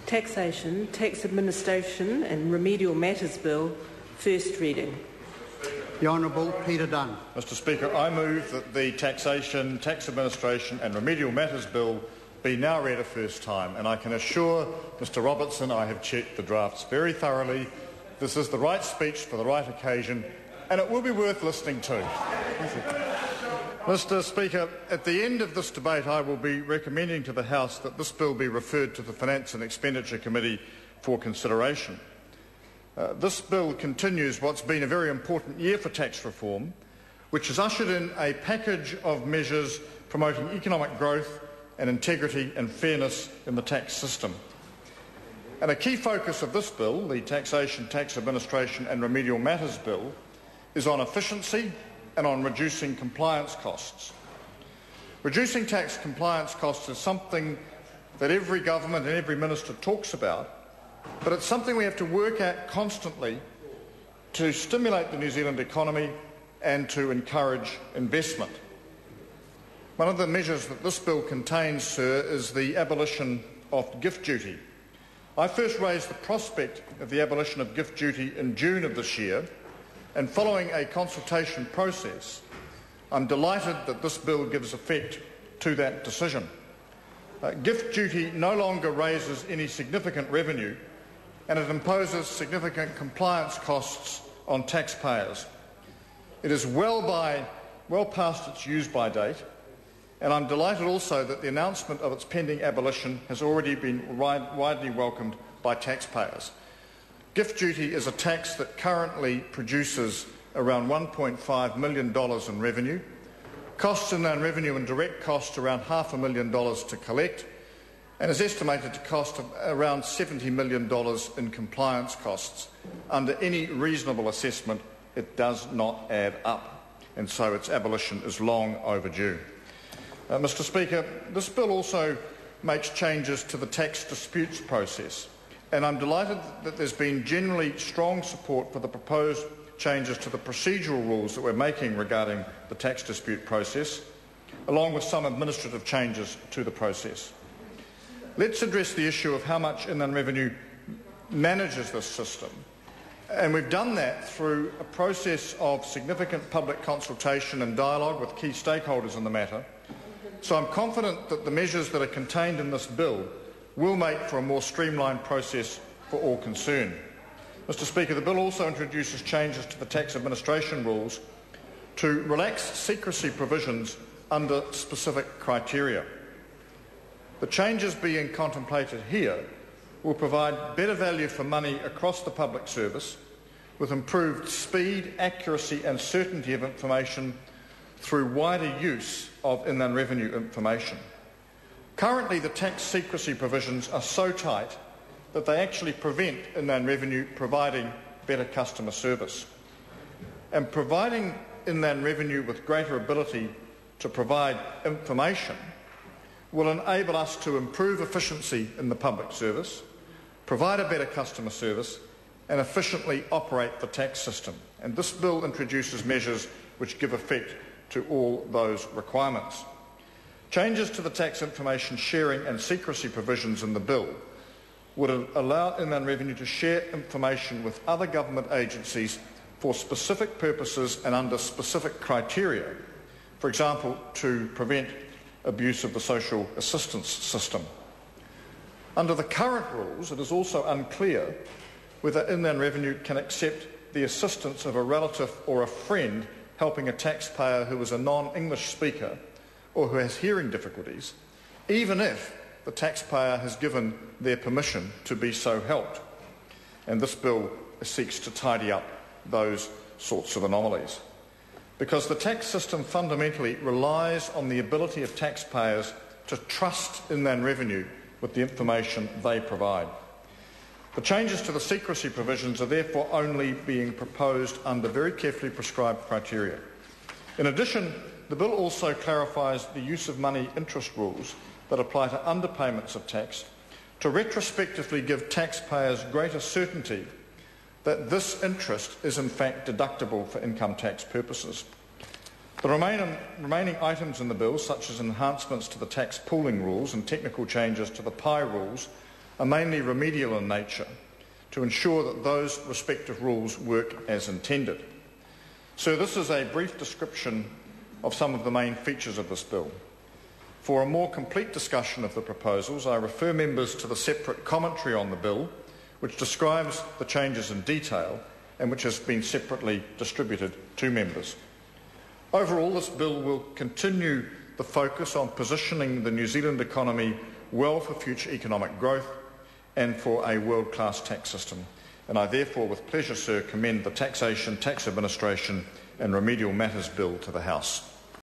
Taxation, Tax Administration and Remedial Matters Bill, first reading. The Honourable Peter Dunn. Mr Speaker, I move that the Taxation, Tax Administration and Remedial Matters Bill be now read a first time, and I can assure Mr Robertson I have checked the drafts very thoroughly. This is the right speech for the right occasion, and it will be worth listening to. Mr Speaker, at the end of this debate I will be recommending to the House that this bill be referred to the Finance and Expenditure Committee for consideration. This bill continues what's been a very important year for tax reform, which has ushered in a package of measures promoting economic growth and integrity and fairness in the tax system. And a key focus of this bill, the Taxation, Tax Administration and Remedial Matters Bill, is on efficiency and on reducing compliance costs. Reducing tax compliance costs is something that every government and every minister talks about, but it's something we have to work at constantly to stimulate the New Zealand economy and to encourage investment. One of the measures that this bill contains, sir, is the abolition of gift duty. I first raised the prospect of the abolition of gift duty in June of this year, and following a consultation process, I'm delighted that this bill gives effect to that decision. Gift duty no longer raises any significant revenue, and it imposes significant compliance costs on taxpayers. It is well past its use-by date, and I'm delighted also that the announcement of its pending abolition has already been widely welcomed by taxpayers. Gift duty is a tax that currently produces around $1.5 million in revenue, costs in revenue and direct costs around $500,000 to collect, and is estimated to cost around $70 million in compliance costs. Under any reasonable assessment, it does not add up, and so its abolition is long overdue. Mr Speaker, this bill also makes changes to the tax disputes process, and I'm delighted that there's been generally strong support for the proposed changes to the procedural rules that we're making regarding the tax dispute process, along with some administrative changes to the process. Let's address the issue of how much Inland Revenue manages this system, and we've done that through a process of significant public consultation and dialogue with key stakeholders in the matter. So I'm confident that the measures that are contained in this bill will make for a more streamlined process for all concerned. Mr Speaker, the bill also introduces changes to the tax administration rules to relax secrecy provisions under specific criteria. The changes being contemplated here will provide better value for money across the public service, with improved speed, accuracy and certainty of information through wider use of Inland Revenue information. Currently, the tax secrecy provisions are so tight that they actually prevent Inland Revenue providing better customer service. And providing Inland Revenue with greater ability to provide information will enable us to improve efficiency in the public service, provide a better customer service and efficiently operate the tax system. And this bill introduces measures which give effect to all those requirements. Changes to the tax information sharing and secrecy provisions in the bill would allow Inland Revenue to share information with other government agencies for specific purposes and under specific criteria, for example, to prevent abuse of the social assistance system. Under the current rules, it is also unclear whether Inland Revenue can accept the assistance of a relative or a friend helping a taxpayer who is a non-English speaker or who has hearing difficulties, even if the taxpayer has given their permission to be so helped. And this bill seeks to tidy up those sorts of anomalies. Because the tax system fundamentally relies on the ability of taxpayers to trust Inland Revenue with the information they provide. The changes to the secrecy provisions are therefore only being proposed under very carefully prescribed criteria. In addition, the bill also clarifies the use of money interest rules that apply to underpayments of tax to retrospectively give taxpayers greater certainty that this interest is in fact deductible for income tax purposes. The remaining items in the bill, such as enhancements to the tax pooling rules and technical changes to the PI rules, are mainly remedial in nature to ensure that those respective rules work as intended. So this is a brief description of some of the main features of this bill. For a more complete discussion of the proposals, I refer members to the separate commentary on the bill, which describes the changes in detail and which has been separately distributed to members. Overall, this bill will continue the focus on positioning the New Zealand economy well for future economic growth and for a world-class tax system. And I therefore, with pleasure, Sir, commend the Taxation, Tax Administration and Remedial Matters Bill to the House.